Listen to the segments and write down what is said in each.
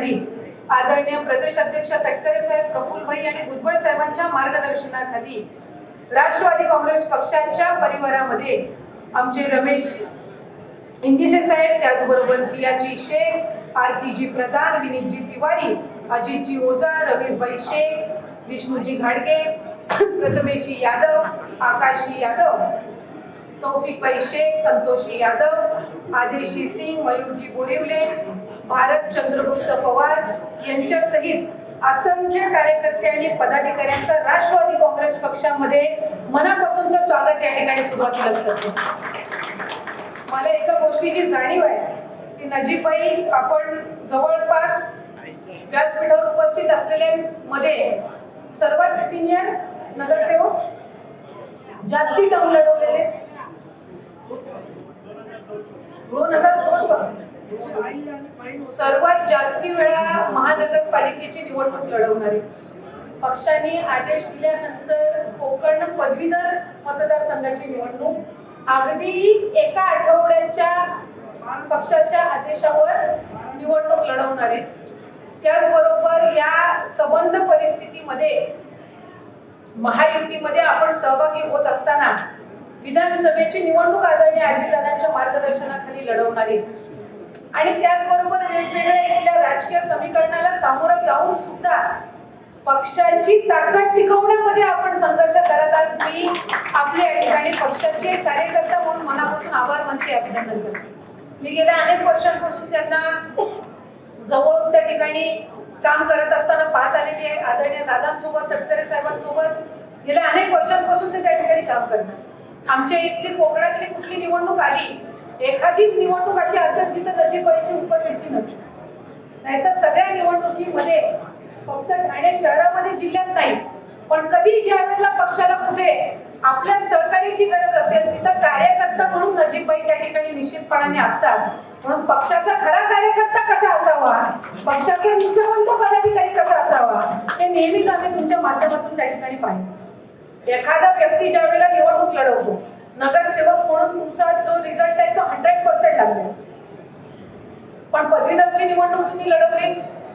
नेतृत्वाखाली आदरणीय प्रदेश अध्यक्ष तटकरे साहेब, प्रफुल्लभाई आणि भुजबळ साहेबांच्या मार्गदर्शनाखाली राष्ट्रवादी काँग्रेस पक्षाच्या परिवारामध्ये आमचे रमेश इंदिसे साहेब, त्याचबरोबर सियाजी शेख, आरतीजी प्रधान, विनीतजी तिवारी, अजितजी ओझा, रमेशभाई शेख, विष्णूजी घाडगे, प्रथमेशजी यादव, आकाशजी यादव, तौफिकभाई शेख, संतोषजी यादव, आदेशजी सिंग, मयूरजी बोरिवले, भारत चंद्रगुप्त पवार यांच्या सहित असंख्य कार्यकर्ते आणि पदाधिकाऱ्यांचा राष्ट्रवादी काँग्रेस पक्षामध्ये मनापासूनचं स्वागत या ठिकाणी सुरुवातीलाच करतो. मला एका गोष्टीची जाणीव आहे की नजीबभाई, आपण जवळपास व्यासपीठावर उपस्थित असलेल्यांमध्ये सर्वात सिनियर नगरसेवक, जास्ती टर्म लढवलेले 2002 पासून सर्वात जास्ती वेळा महानगरपालिकेची निवडणूक लढवणारे, पक्षाने आदेश दिल्यानंतर कोकण पदवीधर मतदारसंघाची निवडणूक अगदी एका आठवड्याच्या पक्षाच्या आदेशावर निवडणूक लढवणारे, त्याचबरोबर या संबंध परिस्थितीमध्ये महायुतीमध्ये आपण सहभागी होत असताना विधानसभेची निवडणूक आदरणीय अजितदादांच्या मार्गदर्शनाखाली लढवणारे आणि त्याचबरोबर वेगवेगळ्या इथल्या राजकीय समीकरणाला सामोरं जाऊन सुद्धा पक्षाची ताकद टिकवण्यामध्ये आपण संघर्ष करत आहात. मी आपल्या या ठिकाणी पक्षाचे कार्यकर्ता म्हणून मनापासून आभार मानते, अभिनंदन करते. मी गेल्या अनेक वर्षांपासून त्यांना जवळून त्या ठिकाणी काम करत असताना पाहत आलेली आहे. आदरणीय दादांसोबत, तटकरे साहेबांसोबत गेल्या अनेक वर्षांपासून ते त्या ठिकाणी काम करतात. आमच्या इथली कोकणातली कुठली निवडणूक आली, एखादीच निवडणूक अशी असेल जिथं नजीबबाईची उपस्थिती नसते, नाहीतर सगळ्या निवडणुकीमध्ये फक्त ठाणे शहरामध्ये, जिल्ह्यात नाही, पण कधी ज्या वेळेला पक्षाला कुठे आपल्या सहकार्याची गरज असेल तिथं कार्यकर्ता म्हणून नजीबबाई त्या ठिकाणी निश्चितपणाने असतात. म्हणून पक्षाचा खरा कार्यकर्ता कसा असावा, पक्षाचा निष्ठावंत पदाधिकारी कसा असावा, हे नेहमीच आम्ही तुमच्या माध्यमातून त्या ठिकाणी पाहिजे. एखादा व्यक्ती ज्या वेळेला निवडणूक लढवतो, नगरसेवक म्हणून तुमचा जो रिझल्ट आहे तो 100% लागला, पण पदवीधरची निवडणूक तुम्ही लढवली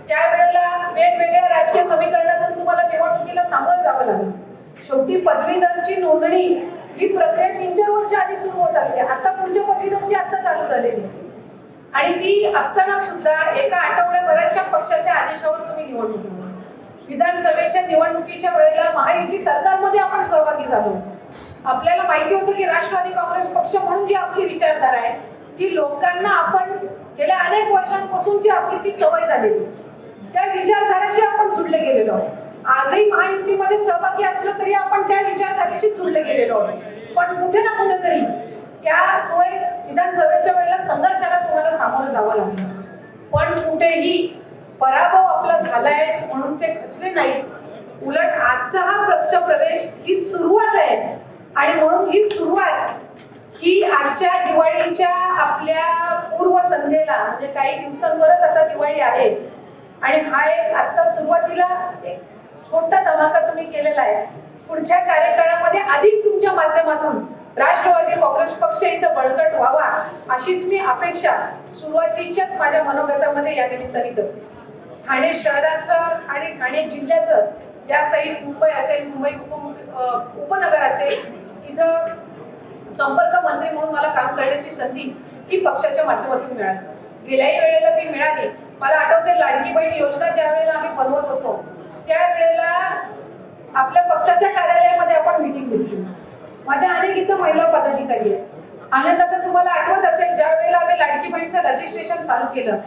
त्यावेळेला वेगवेगळ्या राजकीय समीकरणातून तुम्हाला निवडणुकीला सामोरं जावं लागलं. शेवटी पदवीधरची नोंदणी ही प्रक्रिया 3-4 वर्ष आधी सुरू होत असते. आता पुढच्या पदवीधरची आता चालू झालेली आणि ती असताना सुद्धा एका आठवड्याभराच्या पक्षाच्या आदेशावर तुम्ही निवडणूक लढवली. विधानसभेच्या निवडणुकीच्या वेळेला महायुती सरकारमध्ये आपण सहभागी झालो. आपल्याला माहिती होतं की राष्ट्रवादी काँग्रेस पक्ष म्हणून जी आपली विचारधारा आहे ती लोकांना आपण गेल्या अनेक वर्षांपासून जी आपली ती सवय झालेली, त्या विचारधाराशी आपण जुळले गेलेलो आहोत. आजही महायुतीमध्ये सहभागी असलो तरी आपण त्या विचारधारेशी जुळले गेलेलो आहोत. पण कुठे ना कुठेतरी त्या विधानसभेच्या वेळेला संघर्षाला तुम्हाला सामोरं जावं लागलं. पण कुठेही पराभव आपला झालाय म्हणून ते खचले नाही. उलट आजचा हा पक्ष प्रवेश ही सुरुवात आहे आणि म्हणून ही सुरुवात ही आजच्या दिवाळीच्या आपल्या पूर्व संध्येला, म्हणजे काही दिवसांवरच आता दिवाळी आहे आणि हा एक आता सुरुवातीला एक छोटा धमाका तुम्ही केलेला आहे. पुढच्या कार्यकाळामध्ये अधिक तुमच्या माध्यमातून राष्ट्रवादी काँग्रेस पक्ष इथं बळकट व्हावा अशीच मी अपेक्षा सुरुवातीच्याच माझ्या मनोगतामध्ये या निमित्ताने करते. ठाणे शहराचं आणि ठाणे जिल्ह्याचं या सहित मुंबई असेल, मुंबई उपनगर असेल, इथं संपर्क मंत्री म्हणून मला काम करण्याची संधी ही पक्षाच्या माध्यमातून मिळाली. गेल्याही वेळेला ती मिळाली. मला आठवते लाडकी बहीण योजना ज्या वेळेला आम्ही बनवत होतो त्यावेळेला आपल्या पक्षाच्या कार्यालयामध्ये आपण मीटिंग घेतली. माझ्या अनेक इथं महिला पदाधिकारी आहेत. आनंदात तुम्हाला आठवत असेल ज्या वेळेला आम्ही लाडकी बहीणचं रजिस्ट्रेशन चालू केलं,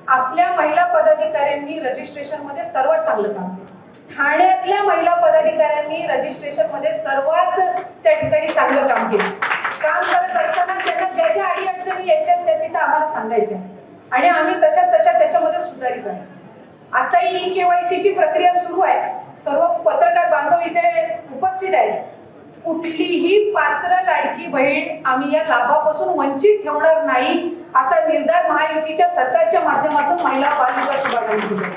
आपल्या महिला पदाधिकाऱ्यांनी रजिस्ट्रेशन मध्ये सर्वात चांगलं काम केलं. ठाण्यातल्या महिला पदाधिकाऱ्यांनी रजिस्ट्रेशन मध्ये सर्वात त्या ठिकाणी चांगलं काम केलं. काम करत असताना त्यांना ज्या ज्या अडीअडचणी यायच्या त्या तिथं आम्हाला सांगायच्या आणि आम्ही तशा त्याच्यामध्ये सुधारित करायचो. आताही ई-केवायसी ची प्रक्रिया सुरू आहे. सर्व पत्रकार बांधव इथे उपस्थित आहेत. कुठलीही पात्र लाडकी बहीण आम्ही या लाभापासून वंचित ठेवणार नाही असा निर्धार महायुतीच्या सरकारच्या माध्यमातून महिला बाल विकास विभागाने केला.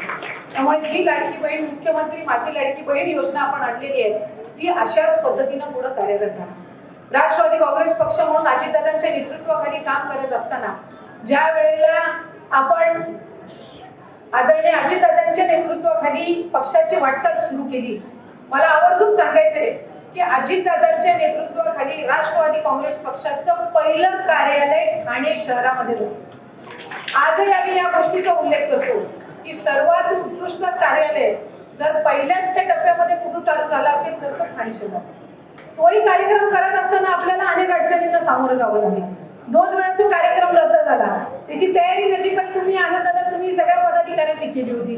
त्यामुळे जी लाडकी बहीण, मुख्यमंत्री माझी लाडकी बहीण योजना आपण आणलेली आहे ती अशाच पद्धतीनं पुढे कार्यरत आहे. राष्ट्रवादी काँग्रेस पक्ष म्हणून अजितदादांच्या नेतृत्वाखाली काम करत असताना ज्या वेळेला आपण आदरणीय अजितदादांच्या नेतृत्वाखाली पक्षाची वाटचाल सुरू केली. मला आवर्जून सांगायचंय की अजितदादांच्या नेतृत्वाखाली राष्ट्रवादी काँग्रेस पक्षाचं पहिलं कार्यालय ठाणे शहरामध्ये होतं. आजही आम्ही या गोष्टीचा उल्लेख करतो की सर्वात उत्कृष्ट कार्यालय जर पहिल्याच त्या टप्प्यामध्ये कुठं चालू झाला असेल तर तो ठाणे शहरात. तोही कार्यक्रम करत असताना आपल्याला अनेक अडचणींना सामोरं जावं लागलं. 2 वेळा तो कार्यक्रम रद्द झाला. त्याची तयारी नजीकच तुम्ही आनंदाला तुम्ही सगळ्या पदाधिकाऱ्यांनी केली होती,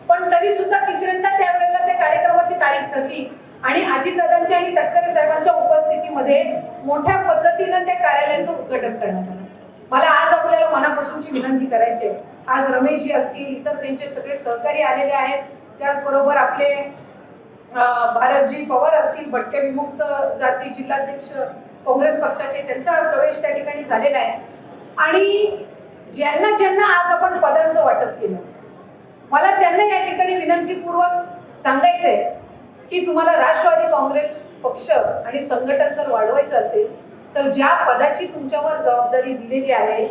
पण तरी सुद्धा तिसऱ्यांदा त्यावेळेला त्या कार्यक्रमाची तारीख ठरली आणि अजितदादांच्या आणि तटकरे साहेबांच्या उपस्थितीमध्ये मोठ्या पद्धतीनं त्या कार्यालयाचं उद्घाटन करण्यात आलं. मला आज आपल्याला मनापासूनची विनंती करायची आहे. आज रमेशजी असतील, इतर त्यांचे सगळे सहकारी आलेले आहेत, त्याचबरोबर आपले भारतजी पवार असतील, भटके विमुक्त जाती जिल्हाध्यक्ष काँग्रेस पक्षाचे, त्यांचा प्रवेश त्या ठिकाणी झालेला आहे. आणि ज्यांना ज्यांना आज आपण पदांचं वाटप केलं, मला त्यांना या ठिकाणी विनंतीपूर्वक सांगायचंय की तुम्हाला राष्ट्रवादी काँग्रेस पक्ष आणि संघटन जर वाढवायचं असेल तर ज्या पदाची तुमच्यावर जबाबदारी दिलेली आहे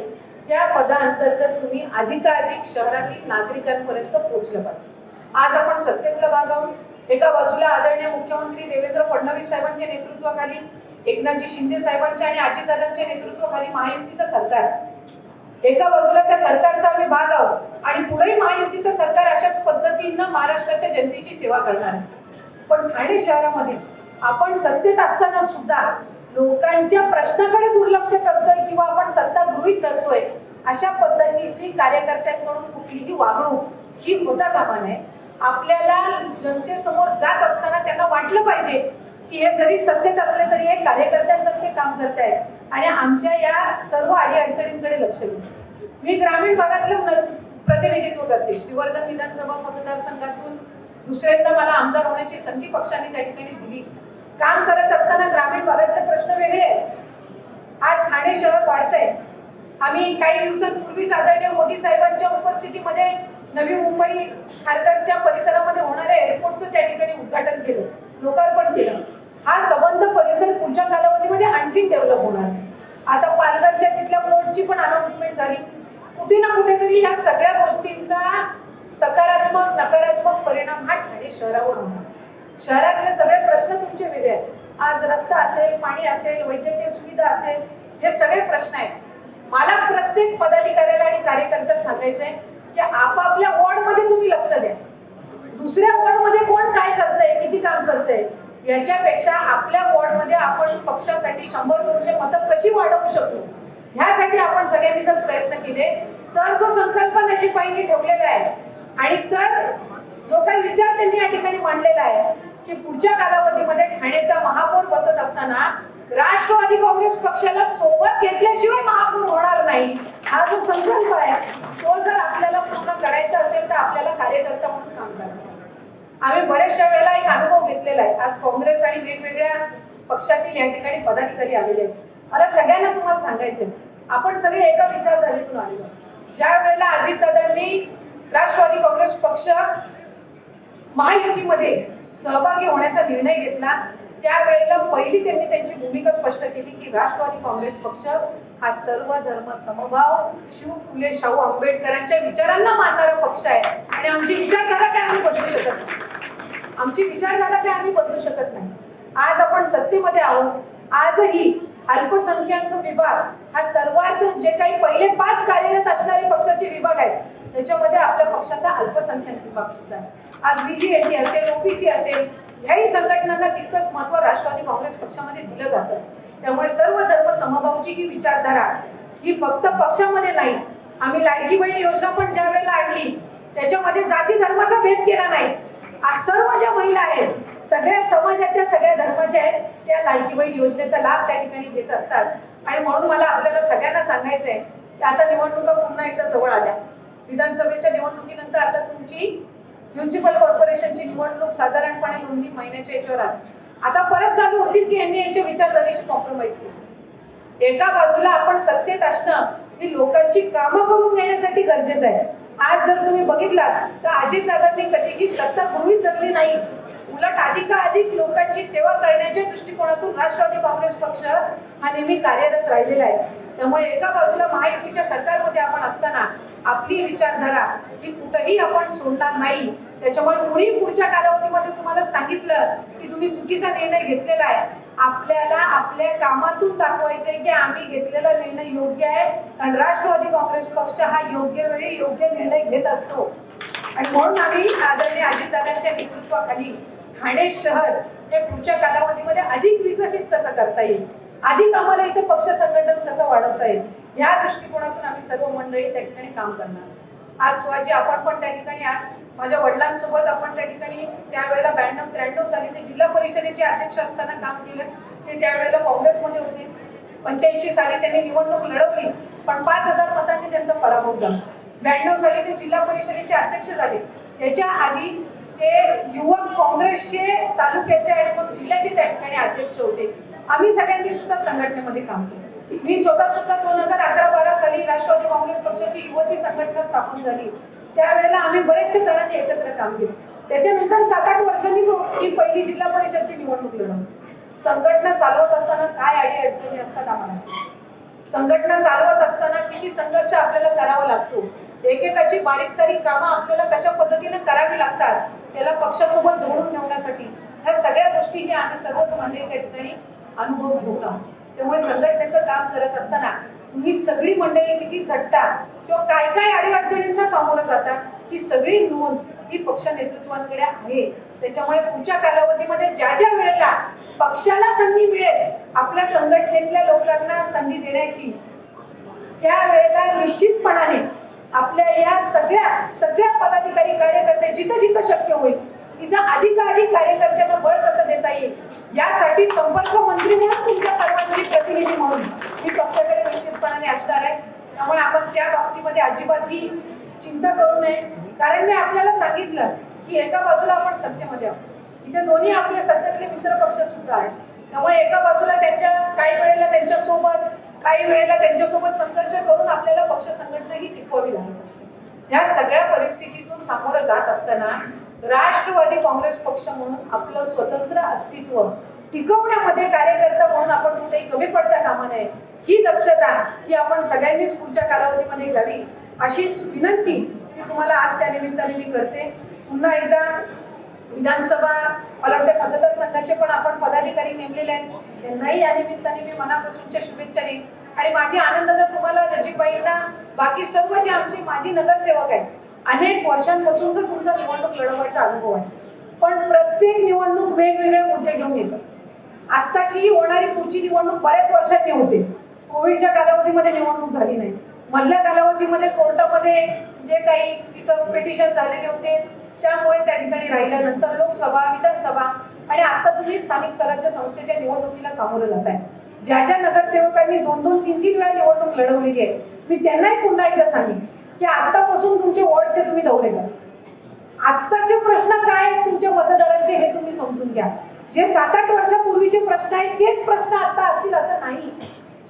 त्या पदाअंतर्गत तुम्ही अधिकाधिक शहरातील नागरिकांपर्यंत पोहोचलं पाहिजे. आज आपण सत्तेतला भाग आहोत. एका बाजूला आदरणीय मुख्यमंत्री देवेंद्र फडणवीस साहेबांच्या नेतृत्वाखाली, एकनाथजी शिंदे साहेबांच्या आणि अजितदादांच्या नेतृत्वाखाली महायुतीचं सरकार, एका बाजूला त्या सरकारचा आम्ही भाग आहोत आणि पुढेही महायुतीचं सरकार अशाच पद्धतीनं महाराष्ट्राच्या जनतेची सेवा करणार आहे. पण ठाणे शहरामध्ये आपण सत्तेत असताना सुद्धा लोकांच्या प्रश्नाकडे दुर्लक्ष करतोय किंवा आपण सत्ता गृहीत धरतोय, अशा पद्धतीची कार्यकर्त्यांकडून कुठलीही वागणूक ही होता कामा नये. आपल्याला जनतेसमोर जात असताना त्यांना वाटलं पाहिजे की हे जरी सत्तेत असले तरी हे कार्यकर्त्यांसारखे काम करतायत आणि आमच्या या सर्व अडीअडचणींकडे लक्ष देऊ. मी ग्रामीण भागातलं प्रतिनिधित्व करते. श्रीवर्धन विधानसभा मतदारसंघातून दुसऱ्यांदा मला आमदार होण्याची संधी पक्षाने त्या ठिकाणी दिली. काम करत असताना ग्रामीण भागातले प्रश्न वेगळे आहेत. आज ठाणे शहर वाढतंय. आम्ही काही दिवसांपूर्वीच आदरणीय मोदी साहेबांच्या उपस्थितीमध्ये नवी मुंबई खारघर त्या परिसरामध्ये होणाऱ्या एअरपोर्टचं त्या ठिकाणी उद्घाटन केलं, लोकार्पण केलं. हा संबंध परिसर पुढच्या कालावधीमध्ये आणखी डेव्हलप होणार. आता पालघरच्या तिथल्या पोर्टची पण अनाउन्समेंट झाली. कुठे ना कुठेतरी या सगळ्या गोष्टींचा सकारात्मक नकारात्मक परिणाम हा ठाणे शहरावर होणार. शहरातले सगळे प्रश्न तुमचे वेगळे आहेत. आज रस्ता असेल, पाणी असेल, वैद्यकीय सुविधा असेल, हे सगळे प्रश्न आहेत. मला प्रत्येक पदाधिकाऱ्याला आणि कार्यकर्त्याला सांगायचंय की आपापल्या वॉर्डमध्ये तुम्ही लक्ष द्या. दुसऱ्या वॉर्डमध्ये कोण काय करतंय, किती काम करतंय, याच्यापेक्षा आपल्या वॉर्डमध्ये आपण पक्षासाठी 100-200 मतं कशी वाढवू शकतो, ह्यासाठी आपण सगळ्यांनी जर प्रयत्न केले तर जो संकल्प नजीबाईंनी ठेवलेला आहे आणि तर जो काही विचार त्यांनी या ठिकाणी मांडलेला आहे की पुढच्या कालावधीमध्ये ठाण्याचा महापौर बसत असताना राष्ट्रवादी काँग्रेस पक्षाला सोबत घेतल्याशिवाय महापौर होणार नाही, हा जो संकल्प आहे तो जर आपल्याला पूर्ण करायचा असेल तर आपल्याला कार्यकर्ता म्हणून काम करायचं. आम्ही बऱ्याचशा वेळेला एक अनुभव घेतलेला आहे. आज काँग्रेस आणि वेगवेगळ्या पक्षातील या ठिकाणी पदाधिकारी आलेले आहेत. मला सगळ्यांना तुम्हाला सांगायचंय, आपण सगळे एका विचारधारेतून आलेलो. ज्या वेळेला अजितदादांनी राष्ट्रवादी काँग्रेस पक्ष महायुतीमध्ये सहभागी होण्याचा निर्णय घेतला, त्यावेळेला पहिली त्यांनी त्यांची भूमिका स्पष्ट केली की राष्ट्रवादी काँग्रेस पक्ष हा सर्व धर्म समभाव, शिव फुले शाहू आंबेडकरांच्या विचारांना मानणारा पक्ष आहे आणि आमची विचारधारा काय आम्ही बदलू शकत नाही. आमची विचारधारा काय आम्ही बदलू शकत नाही. आज आपण सत्तेमध्ये आहोत. आजही अल्पसंख्याक विभाग हा सर्वात जे काही पहिले 5 कार्यरत असणारे पक्षाचे विभाग आहेत त्याच्यामध्ये आपल्या पक्षाचा अल्पसंख्याक विभाग सुद्धा आहे. आज बीजीएटी असेल, ओबीसी असेल, ह्याही संघटनांना तितकंच महत्व राष्ट्रवादी काँग्रेस पक्षामध्ये दिलं जातं. त्यामुळे सर्व धर्म समभावाची ही विचारधारा ही फक्त पक्षामध्ये नाही, आम्ही लाडकी बहीण योजना पण ज्या वेळेला आणली त्याच्यामध्ये जाती धर्माचा भेद केला नाही. आज सर्व ज्या महिला आहेत, सगळ्या समाजाच्या, सगळ्या धर्माच्या आहेत, त्या लाडकी बहीण योजनेचा लाभ त्या ठिकाणी घेत असतात. आणि म्हणून मला आपल्याला सगळ्यांना सांगायचंय की आता निवडणुका पुन्हा एकदा जवळ आल्या. विधानसभेच्या निवडणुकीनंतर आता तुमची म्युन्सिपल कॉर्पोरेशनची निवडणूक साधारणपणे 2-3 महिन्याच्या याच्यावर आली. आता परत चालू होतील की यांनी यांच्या विचारधारेशी कॉम्प्रोमाइज केली. एका बाजूला आपण सत्तेत असणं ही लोकांची कामं करून देण्यासाठी गरजेचं आहे. आज जर तुम्ही बघितलात तर अजितदादांनी कधीही सत्ता गृहीत धरली नाही, उलट अधिकाधिक लोकांची सेवा करण्याच्या दृष्टिकोनातून राष्ट्रवादी काँग्रेस पक्ष हा नेहमी कार्यरत राहिलेला आहे. त्यामुळे एका बाजूला महायुतीच्या सरकारमध्ये आपण असताना आपली विचारधारा ही कुठेही आपण सोडणार नाही. त्याच्यामुळे कुणी पुढच्या कालावधीमध्ये तुम्हाला सांगितलं की तुम्ही चुकीचा निर्णय घेतलेला आहे, आपल्याला आपल्या कामातून दाखवायचंय की आम्ही घेतलेला निर्णय योग्य आहे. कारण राष्ट्रवादी काँग्रेस पक्ष हा योग्य वेळी योग्य निर्णय घेत असतो आणि म्हणून आम्ही आदरणीय अजितदादांच्या नेतृत्वाखाली ठाणे शहर हे पुढच्या कालावधीमध्ये अधिक विकसित कसं करता येईल, अधिक आम्हाला इथे पक्ष संघटन कसं वाढवता येईल, या दृष्टिकोनातून आम्ही सर्व मंडळी त्या ठिकाणी काम करणार. आज शिवाजी आपण पण त्या ठिकाणी आहात, माझ्या वडिलांसोबत आपण त्या ठिकाणी त्यावेळेला 92-93 साली ते जिल्हा परिषदेचे अध्यक्ष असताना काम केलं. ते त्यावेळेला काँग्रेसमध्ये होते. 85 साली त्यांनी निवडणूक लढवली पण 5000 मतांनी त्यांचा पराभव झाला. 92 साली ते जिल्हा परिषदेचे अध्यक्ष झाले. त्याच्या आधी ते युवक काँग्रेसचे तालुक्याचे आणि मग जिल्ह्याचे त्या ठिकाणी अध्यक्ष होते. आम्ही सगळ्यांनी सुद्धा संघटनेमध्ये काम केलं. मी स्वतः सुद्धा 2011-12 साली राष्ट्रवादी काँग्रेस पक्षाची युवती संघटना स्थापन झाली. त्यावेळेला आम्ही बरेचशे जणांनी एकत्र काम केलं. त्याच्यानंतर 7-8 वर्षांनी मी पहिली जिल्हा परिषदची निवडणूक लढवली. संघटना चालवत असताना काय अडीअडचणी असतात आम्हाला, संघटना चालवत असताना किती संघर्ष आपल्याला करावा लागतो, एकेकाची बारीक सारीक कामं आपल्याला कशा पद्धतीने करावी लागतात त्याला पक्षासोबत जोडून ठेवण्यासाठी ह्या सगळ्या गोष्टी आम्ही सर्वच मंडळी त्या ठिकाणी अनुभव घेत आहोत. त्यामुळे संघटनेचं काम करत असताना तुम्ही सगळी मंडळी किती झटता किंवा काय काय अडीअडचणींना सामोरं जातात ही सगळी नोंद ही पक्ष नेतृत्वांकडे आहे. त्याच्यामुळे पुढच्या कालावधीमध्ये ज्या ज्या वेळेला पक्षाला संधी मिळेल आपल्या संघटनेतल्या लोकांना संधी देण्याची, त्या वेळेला निश्चितपणाने आपल्या या सगळ्या पदाधिकारी कार्यकर्ते जिथं जिथं शक्य होईल तिथं अधिकाधिक कार्यकर्त्यांना बळ कसं देता येईल यासाठी संपर्क मंत्री म्हणून तुमच्या सर्वांची प्रतिनिधी म्हणून मी पक्षाकडे निश्चितपणाने असणार आहे. त्यामुळे आपण त्या बाबतीमध्ये अजिबात ही चिंता करू नये. कारण मी आपल्याला सांगितलं की एका बाजूला आपण सत्तेमध्ये आहोत, इथे दोन्ही आपले सत्तेतले मित्र पक्ष सुद्धा आहेत. त्यामुळे एका बाजूला काही वेळेला त्यांच्यासोबत काही वेळेला त्यांच्यासोबत संघर्ष करून आपल्याला पक्ष संघटना ही टिकवावी लागते. या सगळ्या परिस्थितीतून सामोरं जात असताना राष्ट्रवादी काँग्रेस पक्ष म्हणून आपलं स्वतंत्र अस्तित्व टिकवण्यामध्ये कार्यकर्ता म्हणून आपण कुठेही कमी पडता कामा नये, ही दक्षता ही आपण सगळ्यांनीच पुढच्या कालावधीमध्ये घ्यावी अशीच विनंती की तुम्हाला आज त्या निमित्ताने मी करते. पुन्हा एकदा विधानसभा मला वाटतं मतदारसंघाचे पण आपण पदाधिकारी नेमलेले आहेत, त्यांनाही या निमित्ताने मी मनापासूनच्या शुभेच्छा देईन. आणि माझी आनंद तुम्हाला नजीबाईंना बाकी सर्व जे आमचे माजी नगरसेवक आहेत अनेक वर्षांपासूनचा तुमचा निवडणूक लढवायचा अनुभव आहे, पण प्रत्येक निवडणूक वेगवेगळे मुद्दे घेऊन येत असते. आत्ताची होणारी पुढची निवडणूक बऱ्याच वर्षांनी होते. कोविडच्या कालावधीमध्ये निवडणूक झाली नाही, मधल्या कालावधीमध्ये कोर्टामध्ये जे काही तिथं पिटिशन झालेले होते त्यामुळे त्या ठिकाणी राहिल्यानंतर लोकसभा विधानसभा आणि आता तुम्ही स्थानिक स्वराज्य संस्थेच्या निवडणुकीला सामोरं जात आहे. ज्या ज्या नगरसेवकांनी 2-2, 3-3 वेळा निवडणूक लढवलेली आहे मी त्यांनाही पुन्हा एकदा सांगेन की आतापासून तुमचे वॉर्डचे तुम्ही दौरे करा. आत्ताचे प्रश्न काय आहेत तुमच्या मतदारांचे हे तुम्ही समजून घ्या. जे 7-8 वर्षापूर्वीचे प्रश्न आहेत तेच प्रश्न आता असतील असं नाही.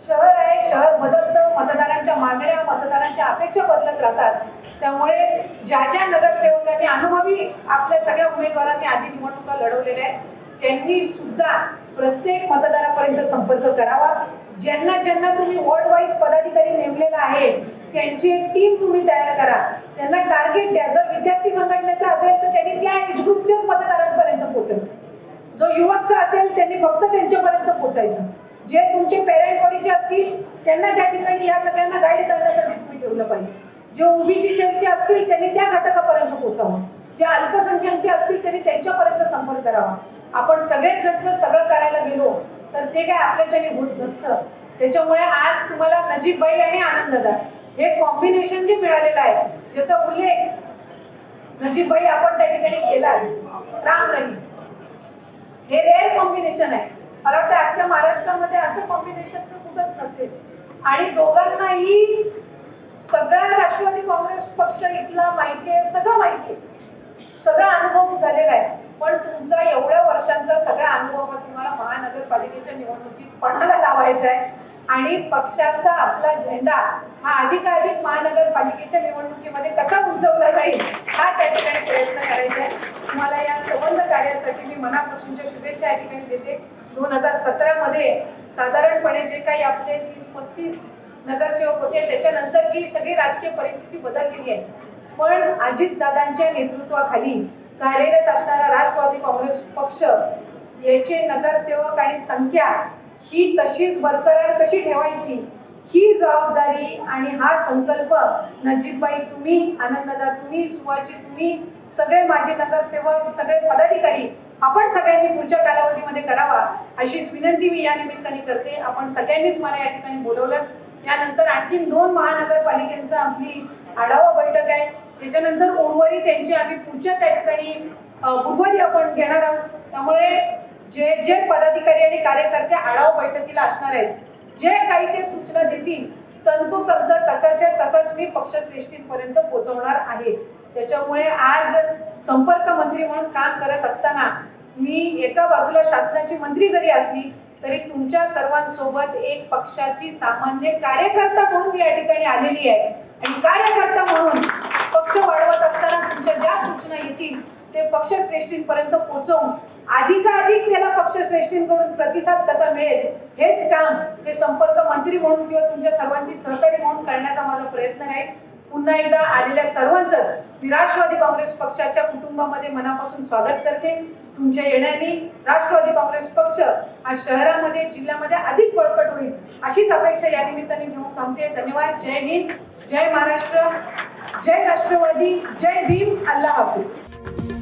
शहर आहे, शहर बदलतं, मतदारांच्या मागण्या मतदारांच्या अपेक्षा बदलत राहतात. त्यामुळे ज्या ज्या नगरसेवकांनी अनुभवी आपल्या सगळ्या उमेदवारांनी आधी निवडणुका लढवलेल्या आहेत त्यांनी सुद्धा प्रत्येक मतदारापर्यंत संपर्क करावा. ज्यांना ज्यांना तुम्ही वॉर्ड वाईज पदाधिकारी नेमलेला आहे त्यांची एक टीम तुम्ही तयार करा, त्यांना टार्गेट द्या. जर विद्यार्थी संघटनेचा असेल तर त्यांनी त्या एज ग्रुपच्याच मतदारांपर्यंत पोहोचायचं, जो युवकचा असेल त्यांनी फक्त त्यांच्यापर्यंत पोहोचायचं, जे तुमचे पेरेंट बॉडीचे असतील त्यांना त्या ठिकाणी या सगळ्यांना गाईड करण्यासाठी तुम्ही ठेवलं पाहिजे. जे ओबीसी सेलचे असतील त्यांनी त्या घटकापर्यंत पोहोचावं, जे अल्पसंख्याकचे असतील त्यांनी त्यांच्यापर्यंत संपर्क करावा. आपण सगळेच जर सगळं करायला गेलो तर ते काय आपल्याच्याने होत नसतं. त्याच्यामुळे आज तुम्हाला नजीबबाई आणि आनंददार हे कॉम्बिनेशन जे मिळालेलं आहे ज्याचा उल्लेख नजीबबाई आपण त्या ठिकाणी केला, राम रहीम, हे रेअर कॉम्बिनेशन आहे. मला वाटतं आपल्या महाराष्ट्रामध्ये असं कॉम्बिनेशन तर कुठंच नसेल. आणि दोघांनाही सगळा राष्ट्रवादी काँग्रेस पक्ष इथला माहिती आहे, सगळं माहिती आहे, सगळा अनुभव झालेला आहे. पण तुमचा एवढ्या वर्षांचा सगळा अनुभव तुम्हाला महानगरपालिकेच्या निवडणुकीत पणाला लावायचा आहे आणि पक्षाचा आपला झेंडा हा अधिकाधिक महानगरपालिकेच्या निवडणुकीमध्ये कसा उंचवला जाईल हा त्या ठिकाणी प्रयत्न करायचा आहे. तुम्हाला या संबंध कार्यासाठी मी मनापासूनच्या शुभेच्छा या ठिकाणी देते. 2017 मध्ये साधारणपणे जे काही आपले 30-35 नगरसेवक होते, त्याच्यानंतरची सगळी राजकीय परिस्थिती बदललेली आहे. पण अजितदादांच्या नेतृत्वाखाली कार्यरत असणारा राष्ट्रवादी काँग्रेस पक्ष याचे नगरसेवक आणि संख्या ही तशीच बरकरार कशी ठेवायची, ही जबाबदारी आणि हा संकल्प नजीबबाई तुम्ही, आनंददादा तुम्ही, सुभाषजी तुम्ही, सगळे माजी नगरसेवक, सगळे पदाधिकारी आपण सगळ्यांनी पुढच्या कालावधीमध्ये करावा अशीच विनंती मी या निमित्ताने करते. आपण सगळ्यांनीच मला या ठिकाणी बोलवलं. यानंतर आणखी 2 महानगरपालिकांचा आपली आढावा बैठक आहे. त्याच्यानंतर उर्वरित त्यांची आम्ही पुढच्या त्या ठिकाणी बुधवारी आपण घेणार आहोत. त्यामुळे जे जे पदाधिकारी आणि कार्यकर्ते आढावा बैठकीला असणार आहेत, जे काही ते सूचना देतील तंतोतंत तसाच्या तसाच मी पक्षश्रेष्ठींपर्यंत पोहोचवणार आहे. त्याच्यामुळे आज संपर्क मंत्री म्हणून काम करत असताना मी एका बाजूला शासनाची मंत्री जरी असली तरी तुमच्या सर्वांसोबत एक पक्षाची सामान्य कार्यकर्ता म्हणून मी या ठिकाणी आलेली आहे. आणि कार्यकर्ता म्हणून पक्ष वाढवत असताना तुमच्या ज्या सूचना येतील ते पक्षश्रेष्ठींपर्यंत पोहोचवून अधिकाधिक त्याला पक्षश्रेष्ठींकडून प्रतिसाद कसा मिळेल हेच काम हे संपर्क मंत्री म्हणून किंवा तुमच्या सर्वांची सहकारी म्हणून करण्याचा माझा प्रयत्न राहील. पुन्हा एकदा आलेल्या सर्वांचंच मी राष्ट्रवादी काँग्रेस पक्षाच्या कुटुंबामध्ये मनापासून स्वागत करते. तुमच्या येण्याने राष्ट्रवादी काँग्रेस पक्ष हा शहरामध्ये, जिल्ह्यामध्ये अधिक बळकट होईल अशीच अपेक्षा या निमित्ताने घेऊन थांबते. धन्यवाद. जय हिंद, जय महाराष्ट्र, जय राष्ट्रवादी, जय भीम, अल्लाह हाफिज.